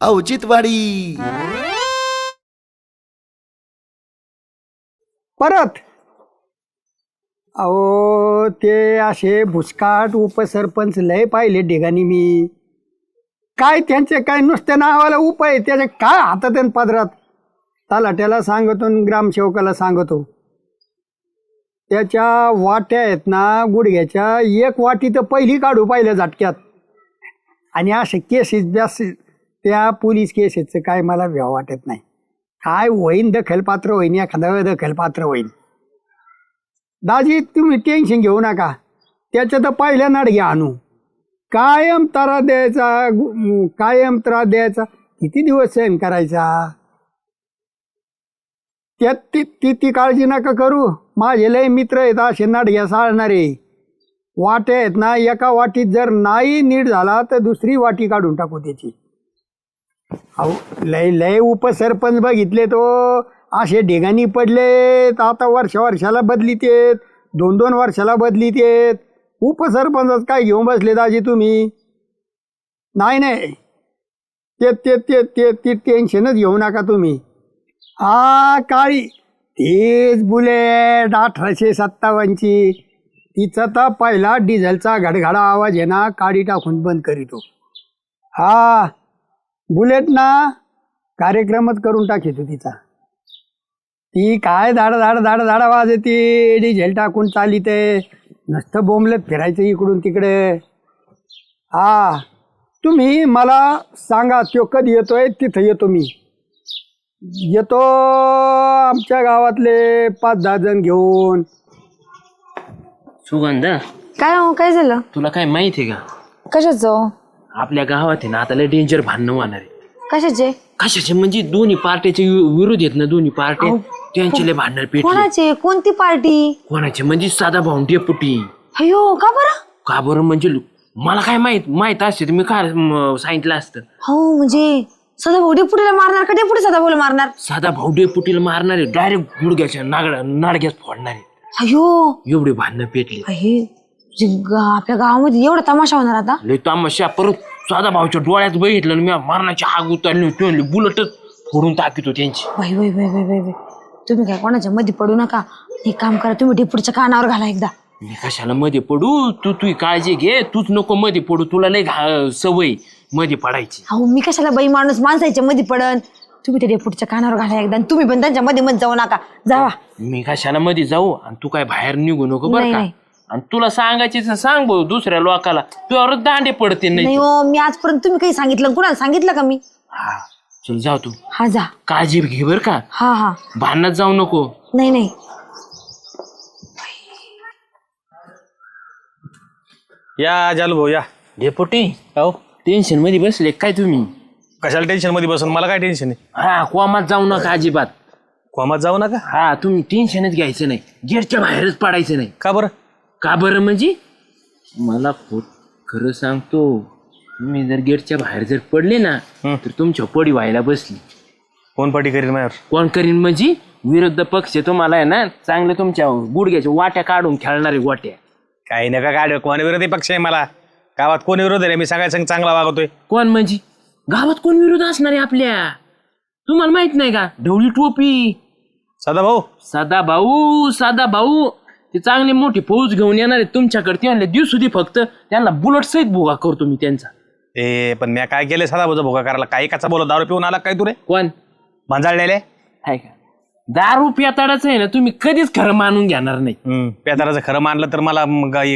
औचित्यवाडी. परत अहो ते असे भुसकाट उपसरपंच लय पाहिले ठिकाणी मी. काय त्यांचे काय नुसत्या नावाला उपाय त्याचे काय हातात आणि पदरात. तलाट्याला सांगतो आणि ग्रामसेवकाला सांगतो. त्याच्या वाट्या आहेत ना गुडघ्याच्या, एक वाटी तर पहिली काढू पाहिल्या झटक्यात. आणि असे केसेस जास्त त्या पोलीस केसेसचं काय मला भ्या वाटत नाही. काय होईन दखलपात्र होईन, एखादा वेळ दखलपात्र होईन. दाजी तुम्ही टेन्शन घेऊ नका, त्याच्या तर पहिल्या नाडग्या आणू. कायम त्रास द्यायचा, कायम त्रास द्यायचा, किती दिवस सहन करायचा. त्यात ती काळजी नका करू. माझे लय मित्र आहेत असे नाडग्या साळणारे. वाटे आहेत ना, एका वाटीत जर नाही नीट झाला तर दुसरी वाटी काढून टाकू त्याची. अहो लय लय उपसरपंच बघितले तो असे ढेगानी पडलेत. आता वर्षाला बदलीत येत, 2-2 वर्षाला बदलीत येत. उपसरपंच काय घेऊन बसले दाजी तुम्ही. नाही ते ते ते ते ते टेन्शनच घेऊ नका तुम्ही. काळी तेच बुलेट 1857ची, तिचा तर पहिला डिझेलचा घडघडा आवाज आहे ना, काडी टाकून बंद करीतो. बुलेट ना कार्यक्रमच करून टाकीतो तिचा. ती काय धाड वाजते, डिझेल टाकून चालिते, नुसतं बोंबलत फिरायचं इकडून तिकडे. तुम्ही मला सांगा तो कधी येतोय, तिथं येतो मी. येतो आमच्या गावातले 5-10 जण घेऊन. सुगंधा, काय झालं? तुला काय माहित आहे का? कशाचं? आपल्या गावात आहे ना आता लय डेंजर भांडणं होणार आहे. कशाचे म्हणजे दोन्ही पार्टीचे विरोध आहेत ना, दोन्ही पार्टी त्यांचे लय भांडण पेटले. कोणाचे? कोणती पार्टी? कोणाचे म्हणजे साधा भाऊ डेपुटी. अयो का बरं म्हणजे मला काय माहित असते मी काय सांगितलं असतं. हो म्हणजे सदा भाऊ डेपुटीला मारणार का डेपुटी सदा भाऊला मारणार? साधा भाऊ डेपुटीला मारणार आहे, डायरेक्ट गुडघ्याच्या नाडग्यात फोडणार आहे. अयो एवढे भांडणं पेटले. आपल्या गावामध्ये एवढा तमाशा होणार आता. लय तमाशा. परत साधा भाऊच्या डोळ्यात बघितलं मी मारण्याची आग उतरली होती, बुलेटच फोडून टाकितो त्यांची. बाई तुम्ही काय कोणाच्या मध्ये पडू नका. एक काम करा, तुम्ही डेपुटीच्या कानावर घाला एकदा. मी कशाला मध्ये पडू, तू काळजी घे, तूच नको मध्ये पडू, तुला लय सवय मध्ये पडायची. अहो मी कशाला बाई माणूस माणसाच्या मध्ये पडन. तुम्ही त्या डेपुटीच्या कानावर घाला एकदा, आणि तुम्ही पण त्यांच्या मध्ये जाऊ नका. जावा. मी कशाला मध्ये जाऊ, आणि तू काय बाहेर निघू नको बरं का. आणि तुला सांगायचे सांग भाऊ दुसऱ्या लोकाला, तुझ्यावर दांडे पडते. नाही हो, मी आजपर्यंत तुम्ही काही सांगितलं कुणाला सांगितलं का मी? हा चल जाऊ तू. हा जा. काळजी घे बर का. हा भांडणात जाऊ नको. नाही. या जालू भाऊ या. डेपुटी हो टेन्शन मध्ये बसले काय तुम्ही? कशाला टेन्शन मध्ये बसून, मला काय टेन्शन आहे. हा कोमात जाऊ नका अजिबात. कोमात जाऊ नका. हा तुम्ही टेन्शनच घ्यायचं नाही, गेटच्या बाहेरच पडायचं नाही. का बरं म्हणजे मला खरं सांगतो, तुम्ही जर गेटच्या बाहेर जर पडले ना तर तुमच्या पडी व्हायला बसली. कोण पटी करीन माझ्यावर? कोण करीन म्हणजे विरुद्ध पक्ष तुम्हाला आहे ना चांगले तुमच्या गुडघ्याच्या वाट्या काढून खेळणारे गोट्या. काही नका काढ. कोण विरोधी पक्ष आहे मला? गावात कोण विरोध आहे? मी सगळ्या चांगला वागतोय. कोण म्हणजे? गावात कोण विरोध असणार आहे आपल्या? तुम्हाला माहित नाही का? ढवळी टोपी साधा भाऊ ते चांगली मोठी फौज घेऊन येणार आहे तुमच्याकडे. ते म्हणले दिवस होती फक्त त्यांना बुलेट सहित भोगा करतो मी त्यांचा. पण मी काय केलं साधा भाऊचा भोगा करायला? काही कसा बोलत, दारू पिऊन आला काय तू रे? कोण भांजाळलेले आहे का? दारू पियाताडाच आहे ना, तुम्ही कधीच खरं मानून घेणार नाही. पेताराचं खरं मानलं तर मला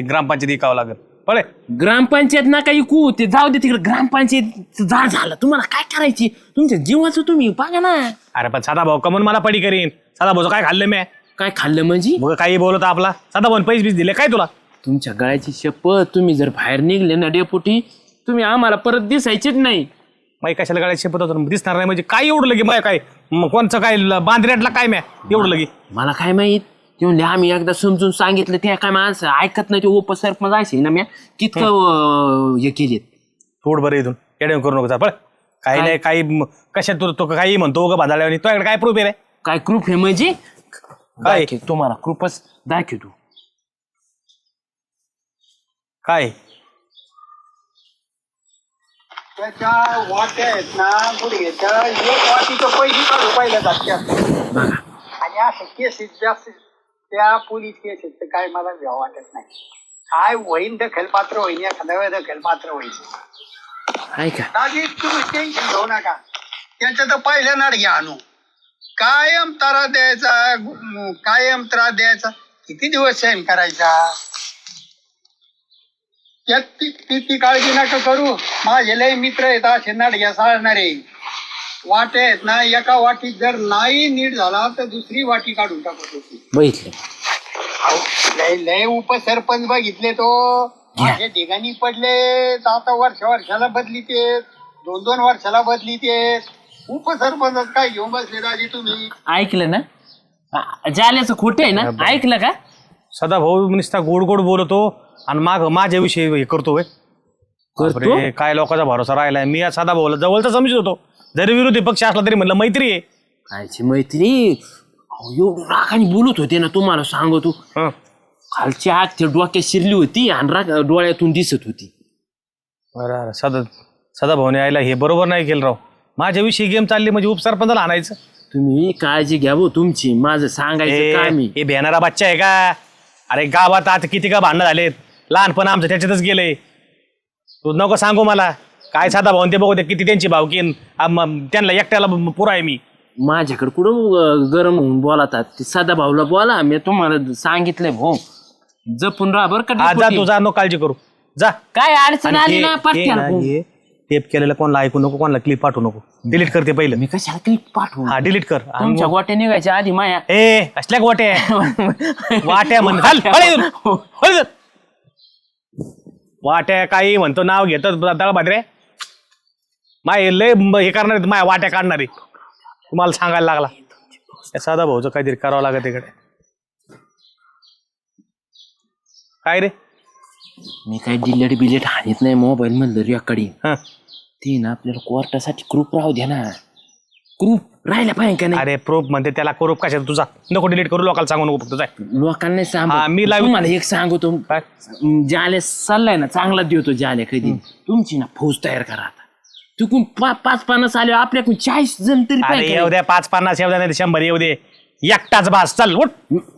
ग्रामपंचायत इकावं लागेल. पळे ग्रामपंचायत नका इकू, ते जाऊ दे तिकडे. ग्रामपंचायत झालं तुम्हाला काय करायची? तुमच्या जीवाचं तुम्ही बघा ना. अरे पण साधा भाऊ कमून मला पडी करीन? साधा भाऊचं काय खाल्लं मी? काय खाल्लं म्हणजे? मग काही बोलत आपला साधा भाऊ पैसे दिले काय तुला? तुमच्या गळ्याची शपथ, तुम्ही जर बाहेर निघले ना डेपुटी, तुम्ही आम्हाला परत दिसायचेच नाही. माई कशाला गाड्या शिपत होतो दिसणार नाही म्हणजे काय एवढं लगे? माय काय कोणचं काय बांधण्यातला काय म्या एवढं लगे? मला काय माहित. ते म्हणले आम्ही एकदा समजून सांगितलं, ते काय माणसं ऐकत नाही. ते उपसरपंच असेल ना, म्या कितकं हे केलेत. थोड बरं इथून येडे करू नको. पण काही नाही काही कशात तो काही म्हणतो ग बांधाळ्यावर. तुझ्याकडे काय प्रूफ आहे रे? काय प्रूफ आहे म्हणजे? काय तुम्हाला कृपच दाखवतो. काय त्याच्या वाट्या आहेत ना गुडघ्याच्या एक वाटीचं पैसे काढू पाहिलं जात आणि असे केसेस जास्त त्या पोलीस केसेस काय मला घ्यावं वाटत नाही. काय होईन दखलपात्र होईन एखाद्या वेळ दखलपात्र होईल. ऐका दादी तुम्ही टेन्शन घेऊ नका. त्याच्या तर पहिल्या नाडग्या आणू कायम त्रास द्यायचा कायम त्रास द्यायचा. किती दिवस सहन करायचा. त्यात ती काळजी नका करू. माझे लय मित्र आहेत असे नाडग्या साळणारे. वाटे आहेत ना एका वाटीत जर नाही नीट झाला तर दुसरी वाटी काढून टाकत होती. बघितलं लय लय उपसरपंच बघितले तो माझे ठिकाणी पडले. आता वर्षाला बदली ते 2-2 वर्षाला बदली ते. उपसरपंच काय घेऊन बसले दादी तुम्ही. ऐकलं ना जाल्याचं खोटे आहे ना. ऐकलं का. सदाभाऊ नुसता गोड गोड बोलतो आणि माझ्याविषयी हे करतोय. बापरे, काय लोकांचा भरोसा राहिलाय. मी या सदाभाऊला जवळचा समजत होतो. जरी विरोधी पक्ष असला तरी म्हणलं मैत्री आहे. कायची मैत्री. एवढं रागाने बोलत होते ना तुम्हाला सांगतो. खालची आग ते डोक्यात शिरली होती आणि डोळ्यातून दिसत होती. बरं सदाभाऊने यायला हे बरोबर नाही केलं राव. माझ्याविषयी गेम चालली म्हणजे उपसरपंचाला आणायचं. तुम्ही काळजी घ्या भाऊ तुमची. माझं सांगायचं काम आहे. हे भेणारा बच्चा आहे का. अरे गावात आता किती का भांडणं झालेत. लहानपण आमचं त्याच्यातच गेलंय. तू नको सांगू मला. काय सदाभाऊ ते बघू ते किती त्यांची भावकीन. त्यांना एकट्याला पुरा आहे मी. माझ्याकडे कुठं गरम होऊन बोलतात. ते सदाभाऊला बोला. मी तुम्हाला सांगितलंय भाऊ जपून राहा बरं का. जा तू जा. नो काळजी करू. जा. काय अडचण आली ना पटक्याला. टेप केलेलं कोणाला ऐकू नको. कोणाला क्लिप पाठवू नको. डिलीट करते पहिलं. मी कशाला क्लिप पाठवू. हा डिलीट कर. तुमच्या गोट्या निघायच्या आधी माया. असल्या वाट्या वाट्या म्हण वाट्या काही म्हणतो नाव घेतो दळभाद्रे. माय लय हे करणार माया वाट्या काढणारे. तुम्हाला सांगायला लागला. साधा भाऊचं काहीतरी करावं लागत इकडे. काय रे. मी काय डिलेट हानीत नाही मोबाईल मधलं रेकॉर्डिंग. ती ना आपल्याला कोर्टासाठी ग्रुप राहू द्या ना. ग्रुप राहिला पाहिजे का नाही. अरे प्रूफ म्हणते त्याला. प्रूफ कशा तुझा नको डिलीट करू. लोकांना सांगू नको फक्त जाय. लोकांना सांग. मी तुम्हाला एक सांगतो. जाले चाललाय ना चांगला देतो जाले. कधी तुमची ना फौज तयार करा. आता चुकून 5-50 आले आपल्याकडून 40 जण तरी अरे येऊ द्या. 5-50 येऊ द्या नाही 100 येऊ दे. एकटाच बास. चल उठ.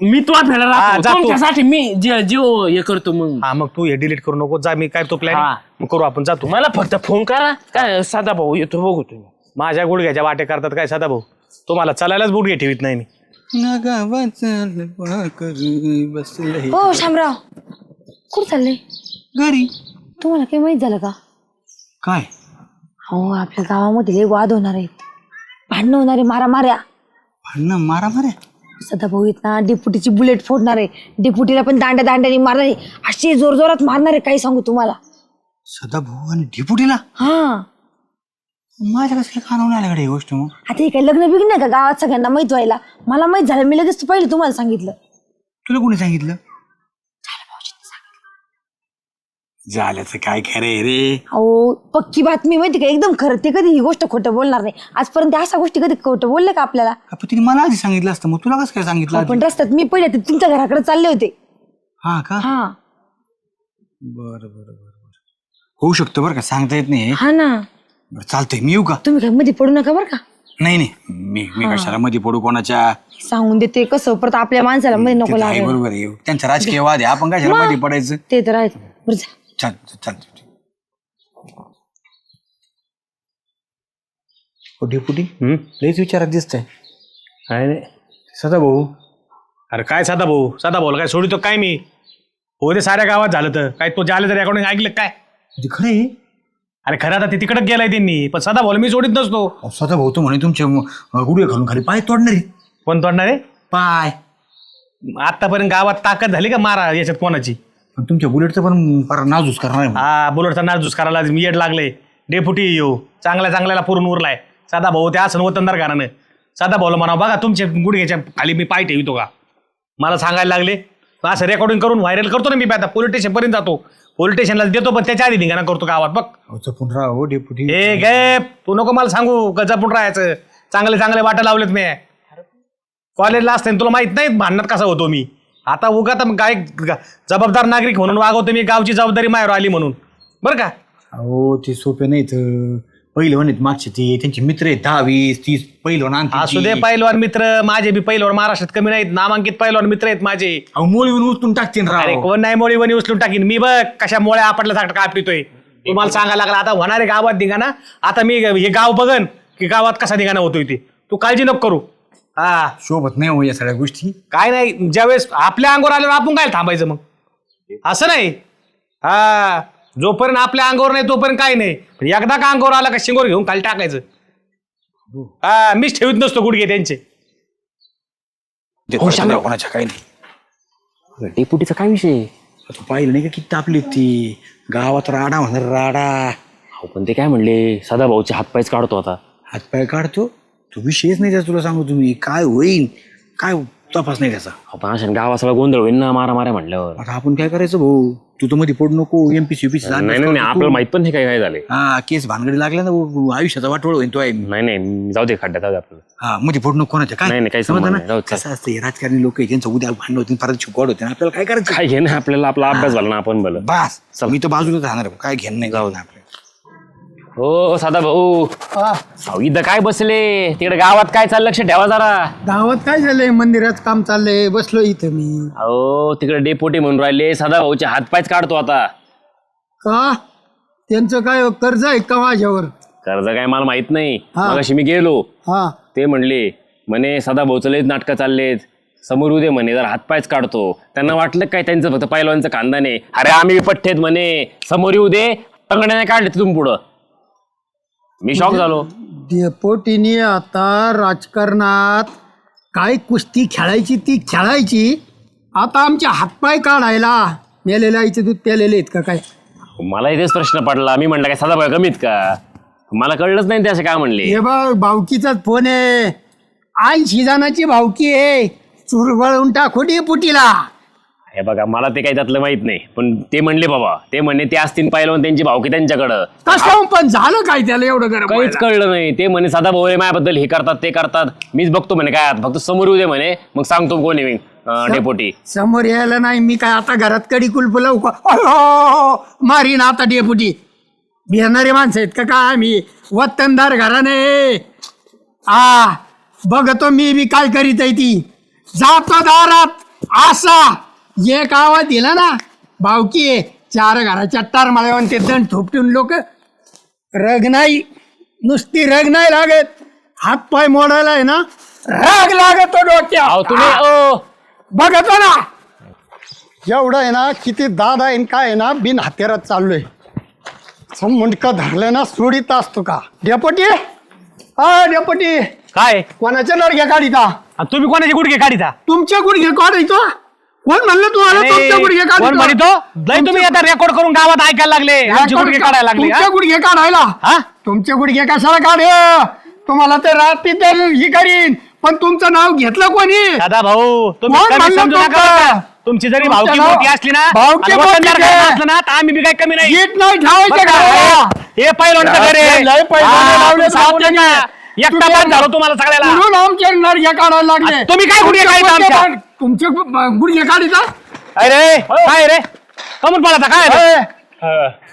मी तो जा तू. तुमच्यासाठी मी जीव हे करतो. मग हा मग तू हे डिलीट करू नको. जा. मी काय तो प्लॅन हा. करू आपण. जातो. मला फक्त फोन करा. काय साधा भाऊ येतो बघू तुम्ही. माझ्या गुडघ्याच्या वाटे करतात काय सदा भाऊ. तुम्हाला चालायलाच गुडघे ठेवीत नाही मी. हो शामराव कुठं चाललंय. घरी तुम्हाला काही माहित झालं का. काय हो आपल्या गावामध्ये लय वाद होणार आहेत. भांडणं होणारे मारामाऱ्या. भांडणं मारामाऱ्या. सदाभाऊ येत ना डेपुटीची बुलेट फोडणार आहे. डेपुटीला पण दांड्याने मारणार आहे. अशी जोरजोरात मारणार आहे. काही सांगू तुम्हाला. सदाभाऊ आणि डेपुटीला. हा माझ्या कसं काय कानावून आल्याकडे ही गोष्ट. मग आता हे काही लग्न बिग्न का गावात सगळ्यांना माहित व्हायला. मला माहित झालं. मी लगेच पहिले तुम्हाला सांगितलं. तुला कोणी सांगितलं. झाल्याचं काय खरं रे. अहो पक्की बातमी माहिती का. एकदम खरं. ते कधी ही गोष्ट खोटं बोलणार नाही. आजपर्यंत अशा गोष्टी कधी खोटं बोलले का आपल्याला. तिने मला आधी सांगितलं असतं. मग तुला कसं काय सांगितलं. पण रस्त्यात मी पहिले ते तुमच्या घराकडे चालले होते. हा का. हा बरं होऊ शकतं बरं का. सांगता येत नाही. हा ना. बरं चालतंय. मी येऊ का. तुम्ही काय मध्ये पडू नका बरं का. नाही मी कशाला मध्ये पडू कोणाच्या. सांगून देते कसं परत आपल्या माणसाला मध्ये नको लागेल. बरोबर आहे. त्यांचा राजकीय वाद आहे. आपण कशाला मध्ये पडायचं. ते तर आहे. बरं जा. चालतं. डेपुटी लयच विचारात दिसतंय. काय नाही सदा भाऊ. अरे काय सदा भाऊ काय सोडितो काय मी. हो ते साऱ्या गावात झालं तर काय तो झालं तर रेकॉर्डिंग ऐकलं काय. खरं आहे. अरे खरं आता ते तिकडे गेलाय त्यांनी. पण सदा भाऊ मी सोडित नसतो. सदा भाऊ तो म्हणे तुमच्या गुडघे घालून खाली पाय तोडणारी. कोण तोडणार आहे पाय. आतापर्यंत गावात ताकद झाली का मारा याच्यात कोणाची. पण तुमच्या बुलेटचं पण फार नाजूस करणार आहे. हा बुलेटचा नाजूस करायला मी येड लागले. डेपुटी येऊ चांगल्याला पुरून उरलाय. सदा भाऊ त्या असं वतनदार घरानं. सदा भाऊला म्हणा बघा तुमच्या गुडघ्याच्या खाली मी पाय ठेवितो का. मला सांगायला लागले. असं रेकॉर्डिंग करून व्हायरल करतो ना मी. आता पोलीस स्टेशन पर्यंत जातो. पोलीस स्टेशनला देतो पण त्याच्या आधी निघाणा करतो गावात बघ. जपून राहा हो डेपुटी. हे गे तू नको मला सांगू का जपून राहायचं. चांगले वाटा लावलेत मी. कॉलेजला असताना तुला माहित नाही भांडणात कसा होतो मी. आता उगा तर काय जबाबदार नागरिक म्हणून वागवतो मी. गावची जबाबदारी माझ्यावर आली म्हणून बरं का. अहो ते सोपे नाहीत. पहिलवान आहेत मागचे ते, त्यांचे मित्र आहेत 10-20-30 पहिलवान आणखी. असू दे पैलवान मित्र, माझे बी पैलवान महाराष्ट्रात कमी नाहीत, नामांकित पैलवान मित्र आहेत माझे. अहो मोळीवून उचलून टाकतील अरे राव. कोण नाही मोळी वणी उचलून टाकीन मी, बघ कशा मोळ्या आपटल्या सारखं काय पितोय. तुम्हाला सांगायला लागला आता होणारे गावात धिंगाणा. आता मी हे गाव बघन की गावात कसा धिंगाणा होतोय ते, तू काळजी नको करू. हा शोभत नाही हो या सगळ्या गोष्टी. काय नाही, ज्यावेळेस आपल्या अंगावर आल्यावर आपण काय थांबायचं मग, असं नाही. हा जोपर्यंत आपल्या अंगावर नाही तोपर्यंत काय नाही, पण एकदा का अंगावर आला का शिंगोर घेऊन खाली टाकायचं. हा मीच ठेवीत नसतो गुडघे त्यांचे. कोणाच्या काही नाही. डेपुटीचा काय विषय? तू पाहिलं नाही का किती तापली ती गावात, राडा म्हणणार राडा. अहो पण ते काय म्हणले, सदाभाऊचे हातपायच काढतो आता. हातपाय काढतो तू, विषयच नाही त्याचा. तुला सांगू तुम्ही काय होईल काय तपास नाही त्याचा. अहो, पण अशा गावा सगळा गोंधळ होईल ना मारा म्हणल्यावर. आता आपण काय करायचं भाऊ, तू तर मध्ये पडू नको. एमपीसी नाही आपल्याला माहित पण नाही काय झाले. हा केस भानगडी लागल्या ना भाऊ, आयुष्याचा वाटोळ होईल तो आहे. नाही जाऊ दे खड्ड्यात जाऊ दे आपल्याला. हा मध्ये पडू नको कोणाच्या. काय नाही, काही समजलं संबंध ना? नाही, जाऊ दे. कसं असतं हे राजकारणी लोक त्यांचं उद्या भांडण होतील, परत शिकवड होते, आपल्याला काय करायचं. काय घे ना आपल्याला, आपला अभ्यास झाला ना आपण भलं. बस मी तर बाजूला राहणार, काय घेणं नाही जाऊ ना आपल्याला. हो सदा भाऊ, इथं काय बसले, तिकडे गावात काय चाललं लक्ष ठेवा जरा. गावात काय झालंय, मंदिरात काम चाललंय, बसलो इथं मी. अहो तिकडे डेपोटी म्हणून राहिले, सदा भाऊचे हातपायच काढतो आता. का त्यांचं काय कर्ज आहे का माझ्यावर? कर्ज काय मला माहित नाही. हा. मगाशी मी गेलो, हा ते म्हणले म्हणे सदा भाऊचं लयच नाटकं चाललेत, समोर उदे म्हणे जरा हातपायच काढतो. त्यांना वाटलं काय त्यांचं फक्त पैलवानचं खानदान आहे. अरे आम्ही पठ्ठेत म्हणे, समोर येऊ दे, टंगड्याने काढले तिथून पुढं. मी शॉक झालो. डेपोटीने आता राजकारणात काय कुस्ती खेळायची ती खेळायची, आता आमचे हातपाय काढायला मेलेल्या आईचे दूध प्यालेले आहेत का काय? मला इथेच प्रश्न पडला. मी म्हणलं काय सदा भाऊ कमीत का, मला कळलंच नाही ते असे काय म्हणले. हे बघ भावकीचाच फोन आहे, 80 जणांची भावकी आहे, चुरगळून टाकू डेपुटीला. हे बघा मला ते काही त्यातलं माहित नाही, पण ते म्हणले बाबा, ते म्हणणे ते असतील पाहिलं त्यांची भावकी त्यांच्याकडं. कसं पण झालं काय त्याला एवढं गरम काहीच कळलं नाही. ते म्हणे सदा भाऊ माझ्याबद्दल हे करतात ते करतात, मीच बघतो म्हणे काय फक्त समोर येऊ दे म्हणे, मग सांगतो कोणी मी डेपोटी. समोर यायला नाही, मी काय आता घरात कडी कुलप लावू का? मारीन आता डेपुटी. भिणारे माणसं आहेत का काय आम्ही, वतनदार घराने. बघतो मी बी काय करीत आहे ती. जातो दारात असा एक आवाज दिला ना, भावकी 4 घराच्या टारमाळ्यावर ते दंड थोपटून लोक. रग नाही, नुसती रग नाही लागत, हातपाय मोडायला आहे ना राग लागतो डोक्यात. तुम्ही बघतो ना एवढं आहे ना, किती दादा आहे काय आहे ना, बिन हत्यारात चाललोय. मुंडकं धरलं ना सोडीत असतो का डेपोटी? डेपोटी काय कोणाच्या लडक्या काढिता? आणि तुम्ही कोणाचे गुडघे काढिता? तुमच्या गुडघे काढायचो? कोण म्हणलं तुम्हाला तुमच्या गुडघे कोण काढितो? म्हणतो? लय तुम्ही आता रेकॉर्ड करून गावात ऐकायला लागले, आमचे गुडघे काढायला लागले. तुमच्या गुडघे काढायला? हा? तुमचे गुडघे कशाला काढ? तुम्हाला तर रात्री तर ही करीन, पण तुमचं नाव घेतलं कोणी? दादा भाऊ तुम्ही कोण कमी म्हणलं समजू नका तुमचं? बरं का? तुमची जरी तुमचं भावकी नाव- मोठी असली ना, भावकी आणि मोठी वतनदार आहे. घरात असलं ना, तर आम्ही बी काही कमी नाही. गीत नाही ठेवायचं बरं का? घराला. हे पहिलवानचं घर आहे. लय पैलवान हा, लावले तुम्ही सांगू सावधानी. नका. एकटा पाच झालो तुम्हाला सगळ्याला. म्हणून आमच्या नडग्या काढायला लागले. तुम्ही काय गुडघे काढता आमच्या? तुमचे गुडघे काढिता? अरे काय रे कमून पळाता काय रे?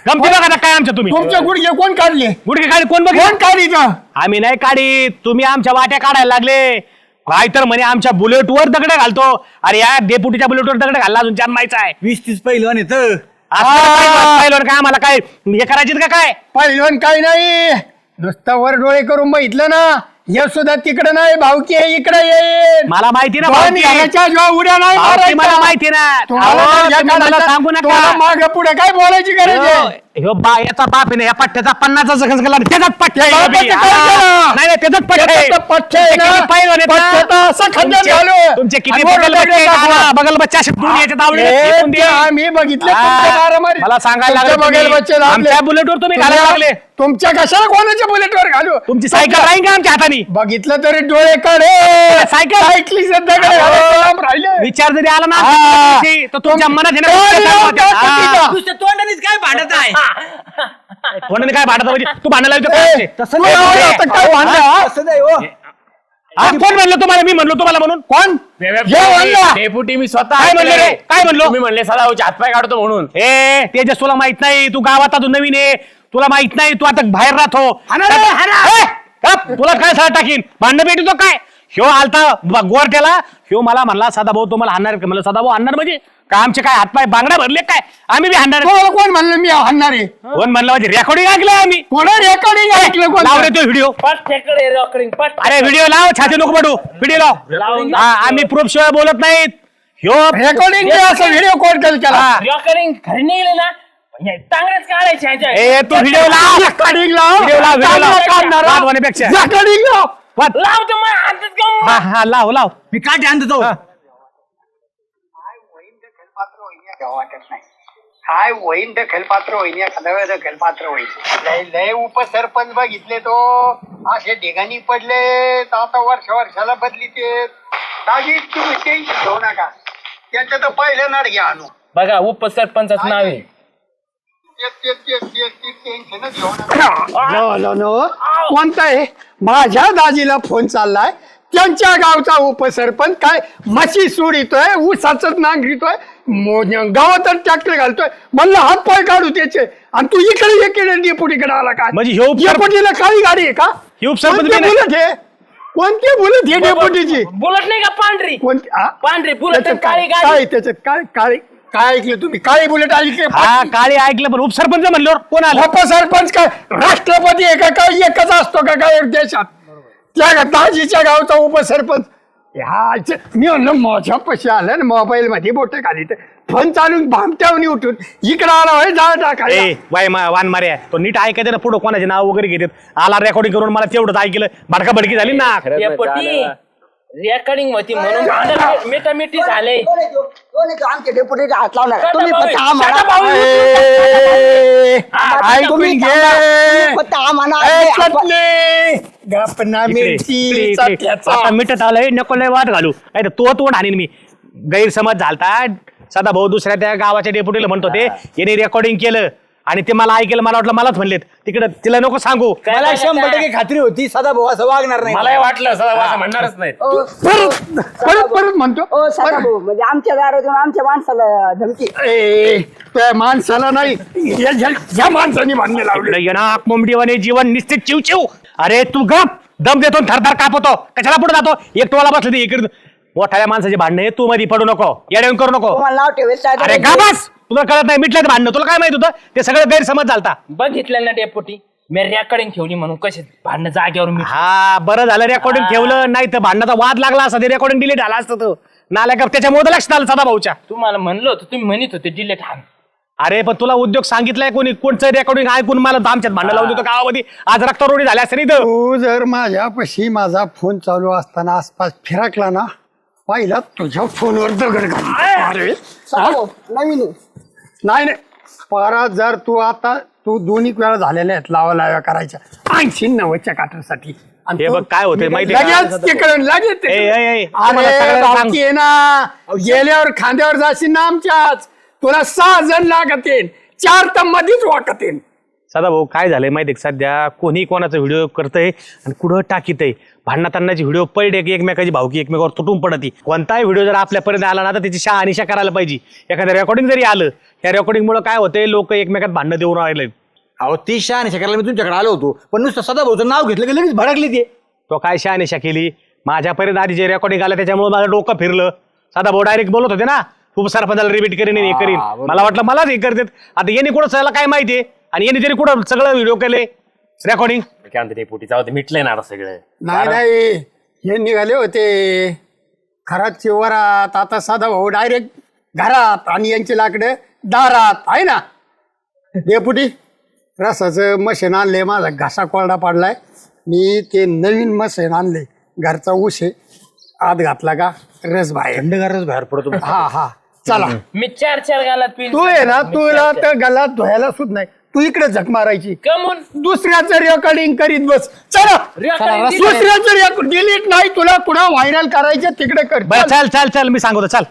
गमती बघा आता काय आमच्या तुम्ही तुमचे गुडघे कोण काढले? गुडघे काढी कोण बघ कोण काढिता? आम्ही नाही काढी, तुम्ही आमच्या वाट्या काढायला लागले. काय तर म्हणे आमच्या बुलेटवर दगड घालतो. अरे या डेपुटीच्या बुलेटवर दगड घालला अजून जन्मायचा आहे. 20-30 पहिलवान येत. पाहिलं काय आम्हाला काय हे करायचे का काय? पहिलवान काही नाही, नुसतं वर डोळे करून बघितलं ना, हे सुद्धा तिकडे नाही, भावकी आहे इकडे येईल. मला माहिती ना दोन भावकी. घराच्या जेव्हा उड्या नाही भावकी मारायच्या. मला माहिती ना. तुम्हाला अहो, तर या तुम्ही मला काढायचं, सांगू नका. तुम्हाला मागं पुढे काय बोलायची गरज आहे? ह्यो याचा बाप आहे ना, या पठ्ठ्याचा 50चा जखम केला त्याचाच पठ्ठ्या आहे. बापाचं काय केलं? नाही नाही, त्याचाच पठ्ठ्या आहे. त्याचं पठ्ठ्या आहे ना. तुमचे किती पैलवान आहेत ना? पठ्ठ्याचा असं खंडन झालं. तुमचे किती आणि बगल वरडले बच्चे आहेत टाकलं. ना, बगल बच्चे असे दोन याच्यात आवडले. हे फेकून दे. ते आम्ही बघितले हा. तुमच्या दारामारी. मला सांगायला तुमच्या लागले बगल तुम्ही. बच्चे लागले. आमच्या बुलेटवर तुम्ही घालायला लागले. तुमच्या कशाला कोणाच्या बुलेटवर घालू? तुमची सायकल राहील का आमच्या हाताने? बघितलं तरी डोळे काढे. सायकल? सायकली सध्या राहिले. विचार जरी आला ना हा. आमच्या दिवशी, तर तुमच्या मनात आहे ना, नुसतं तोंडानेच काय भांडत आहे? कोणाने काय भांडत म्हणजे तू भांडायला लावतो ए, काय? तसं नाही होत, आता काय भांडण, हा? हा, कोण म्हणलं तुम्हाला? मी म्हणलो तुम्हाला म्हणून? कोण? डेपुटी मी स्वतः काय म्हणले रे? काय म्हणलो? तुम्ही म्हणले सदा भाऊचे हातपाय काढतो म्हणून. ए तेजस तुला माहित नाही, तू गावात अजून नवीन आहे. तुला माहित नाही, तू आता बाहेर राहतो. तुला काय सळा टाकीन, भांडण भेटतो काय. ह्यो आलता गोरट्याला, ह्यो मला म्हणला सदाभाऊ तुम्हाला हाणणार का. म्हणलं सदाभाऊ हाणणार म्हणजे काय, आमचे काय हातपाय बांगड्या भरले काय, आम्ही बी हाणणार. कोण म्हणलं मी हाणणार आहे? कोण म्हणलं म्हणजे रेकॉर्डिंग ऐकलं आम्ही. कोण रेकॉर्डिंग ऐकलं? कोण लाव रे तो व्हिडिओ. अरे व्हिडिओ लाव, छाती नको पडू, व्हिडिओ लाव. आम्ही प्रूफ शिवाय बोलत नाहीत. ह्यो रेकॉर्डिंग असं व्हिडिओ कोण केलं त्याला? रेकॉर्डिंग खरी निघले ना चांगलेच काढायचे ह्याच्या. ए तू व्हिडिओ लाव, रेकॉर्डिंग लाव. व्हिडिओ लाव, व्हिडिओ लाव. काढणारा. वादवानीपेक्षा. रेकॉर्डिंग लाव. लाव तर मग हातात घेऊन. हा हा लाव लाव. मी काय ध्यान देतो. काय होईन दखलपात्र होईन, एखाद्या वेळेस दखलपात्र होईल. लय लय उपसरपंच बघितले तो असे ढिगाणी पडले, तर आता वर्षाला बदली ते दाजी. तुम्ही टेन्शन घेऊ नका, त्यांचं तर पहिलं नाड घ्या आणू. बघा उपसरपंचाचं नाव आहे. टेन्शनच घेऊ नका. कोणता आहे? माझ्या दाजीला फोन चाललाय, त्यांच्या गावचा उपसरपंच काय म्हशी सोडितोय, ऊसाच नांगरितोय, गावातच ट्रॅक्टर घालतोय. म्हणलं हात पाय काढू त्याचे, आणि तू इकडे डेपुटीकडे आला काय. म्हणजे ह्यो डेपुटीला काळी गाडी आहे का? ह्यो उपसरपंच कोणती बी नाही. बुलेट आहे? कोणती बुलेट आहे डेपुटीची? बुलेट नाही का पांढरी? कोणती? हा? पांढरी बुलेट त्याच्यात काळी काय गाडी. त्याच्यात काय ऐकलं तुम्ही? काळी बुलेट ऐकली? हा काळी ऐकलं, पण उपसरपंच म्हणल्यावर कोण आलं. उपसरपंच काय राष्ट्रपती आहे का? काय एकच असतो का काय देशात? त्या दाजीच्या गावचा उपसरपंच. मी म्हणलं माझ्या पैसे आलं ना, मोबाईल मध्ये बोट खाली तर फोन चालून भामट्यावनी उठून इकडे आला होय जा टाकायला. ए वान मार्या, तो नीट ऐकायचं ना, पुढं कोणाचे नाव वगैरे घेतात. आला रेकॉर्डिंग करून मला तेवढंच ऐकलं, भडकी झाली ना. रेकॉर्डिंग होती म्हणून मिठामिठी झाले. आमच्या डेपुटीचा हात लावणार. तुम्ही भाऊ, फक्त आम्हाला शाटा भाऊ. ऐकून घे. फक्त आम्हाला आता मिठत आलंय, नको लय वाद घालू. नाही तर तो तोंड आणीन मी. गैरसमज झालता. सदा भाऊ दुसऱ्या त्या गावाच्या डेपुटीला म्हणत होते, याने रेकॉर्डिंग केलं आणि ते मला ऐकलं. मला वाटलं मलाच म्हणलेत तिकडे, तिला नको सांगू. मला 100% खात्री होती सदाभाऊ असं वागणार नाही. मला वाटलं सदा म्हणणारच नाही. परत म्हणतो. ओ सदाभाऊ, म्हणजे आमच्या दारातून आमच्या माणसाला धमकी. त्या माणसाला नाही, या माणसाने मान्य लावले. येणार मोमडीवाने जीवन निश्चित चिव चिव. अरे तू गप, दम देतो थरथर कापतो, कशाला पुढे जातो. एक टोला बसले इकडे, मोठ्या माणसाचे भांडणे तू मध्ये पडू नको, येऊन करू नको. तुम्हाला नाव ठेवायचं. अरे का बस, तुला कळत नाही मिटलं भांडणं. तुला काय माहित होतं ते सगळं गैरसमज झालता. बघितलं ना डेपुटी, मी रेकॉर्डिंग ठेवली म्हणून कसे भांडणं जागेवर मी. हा बरं झालं रेकॉर्डिंग ठेवलं, नाही तर भांडणाचा वाद लागला असता, ते रेकॉर्डिंग डिलीट झाला असतं. तो नाल्या का त्याच्यामुळे लक्षात आलं सदा भाऊच्या. तुम्हाला म्हणलं होतं, तुम्ही म्हणत होते डिलेट हान. अरे पण तुला उद्योग सांगितलाय कोणी? कोणचं रेकॉर्डिंग ऐकून मला आमच्यात भांडण लावून देतो गावामध्ये. आज रक्तारोडी झाल्या असते नाही तर. तू जर माझ्यापाशी माझा फोन चालू असताना आसपास फिरकला ना, पाहिला तुझ्या फोनवर दगड घाल. अरे नवीन नाही परत जर तू दोन्ही वेळा झालेल्या आहेत लावा करायच्या 80-90च्या काठासाठी. हे बघ काय होतंय माहितीये का? लगेच तिकडून लगेच ए, ए, ए, अरे आम्हाला सगळ्यांना सांग. बाकी आहे ना, गेल्यावर खांद्यावर जाशील ना आमच्याच. तुला 6 जण लागतील, 4 तर मध्येच वाटतील. सदा भाऊ काय झालंय माहितीये का, सध्या कोणी कोणाचा व्हिडिओ करतंय आणि कुठं टाकीत आहे. भांडणाची व्हिडिओ पडले की एकमेकाची भावकी एकमेकावर तुटून पडती. कोणताही व्हिडिओ जर आपल्यापर्यंत आला ना, तर त्याची शहानिशा करायला पाहिजे. एखादं रेकॉर्डिंग जरी आलं, या रेकॉर्डिंगमुळे काय होतंय, लोक एकमेकात भांडणं देऊन राहिले. अहो ती शहानिशा करायला मी तुमच्याकडे आलो होतो, पण नुसतं सदाभाऊचं नाव घेतलं की लगेच भडकली ते. तो काय शहानिशा केली? माझ्यापर्यंत आधी जे रेकॉर्डिंग आलं त्याच्यामुळे माझं डोकं फिरलं. सदा भाऊ डायरेक्ट बोलत होते ना, खूप सरपंचाला रिपीट करीन हे करीन. मला वाटलं मलाच हे करतात. आता यांनी कुठं सगळं काय माहितीये, आणि यांनी तरी कुठं सगळं व्हिडिओ केले रेकॉर्डिंग. काय म्हणते डेपुटी, जाऊ दे, मिटलंय ना आता सगळं. नाही हे निघाले होते खरात वरात. आता साधा भाऊ डायरेक्ट घरात, आणि यांची लाकडं दारात आहे ना. डेपुटी रसाचं मशीन आणले, माझा घासा कोरडा पाडलाय. मी ते नवीन मशीन आणले, घरचा ऊस आहे, आत घातला का रस बाहेर, थंडगार रस बाहेर पडतो. हा चला. मी 4 गालात पिन. तू आहे ना, तुला तर गलात धुवायला सुद्धा नाही, तू इकडे झक मारायची. कमून दुसऱ्याचं रेकॉर्डिंग करीत बस. चला दुसऱ्याचं डिलीट नाही, तुला कुणा व्हायरल करायचं तिकडे कर. चल चल चल, मी सांगतो चल.